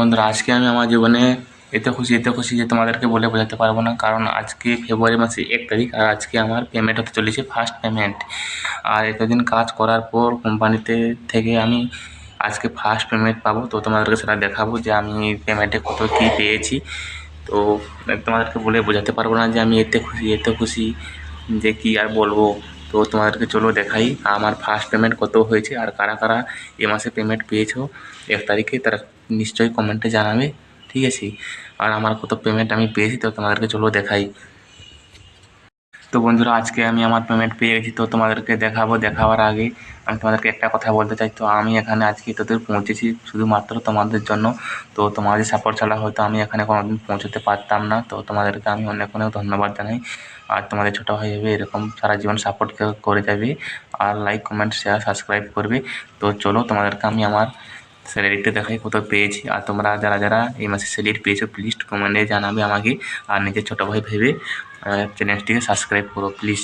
বন্ধুরা, আজকে আমি আমার জীবনে এত খুশি যে তোমাদেরকে বলে বোঝাতে পারবো না। কারণ আজকে ফেব্রুয়ারি মাসের 1 তারিখ, আর আজকে আমার পেমেন্ট হতে চলেছে, ফার্স্ট পেমেন্ট। আর এতদিন কাজ করার পর কোম্পানিতে থেকে আমি আজকে ফার্স্ট পেমেন্ট পাবো। তো তোমাদেরকে সেটা দেখাবো যে আমি পেমেন্টে কত কী পেয়েছি। তো তোমাদেরকে বলে বোঝাতে পারবো না যে আমি এত খুশি যে কী আর বলবো। তো তোমাদেরকে চলো দেখাই আমার ফার্স্ট পেমেন্ট কত হয়েছে, আর কারা কারা এ মাসে পেমেন্ট পেয়েছো 1 তারিখে তারা নিশ্চয়ই কমেন্টে জানাবে, ঠিক আছে। আর আমার কত পেমেন্ট আমি পেয়েছি তো তোমাদেরকে চলো দেখাই। তো বন্ধুরা, আজকে আমি আমার পেমেন্ট পেয়ে গেছি, তো তোমাদেরকে দেখাবো। দেখাবার আগে আমি তোমাদেরকে একটা কথা বলতে চাই। তো আমি এখানে আজকে এতদূর পৌঁছেছি শুধুমাত্র তোমাদের জন্য। তো তোমাদের সাপোর্ট ছাড়া হয়তো আমি এখানে কোনোদিন পৌঁছতে পারতাম না। তো তোমাদেরকে আমি অনেক অনেক ধন্যবাদ জানাই। আর তোমাদের ছোটো ভাই হবে এরকম সারা জীবন সাপোর্ট করে যাবে, আর লাইক কমেন্ট শেয়ার সাবস্ক্রাইব করবে। তো চলো তোমাদেরকে আমি আমার স্যালারিটা দেখাই কত পেয়েছি। আর তোমরা যারা যারা এই মাসে স্যালারি পেয়েছো প্লিজ কমেন্টে জানাবে আমাকে। আর নিজের ছোটো ভাই ভেবে চ্যানেলটিকে সাবস্ক্রাইব করো প্লিজ।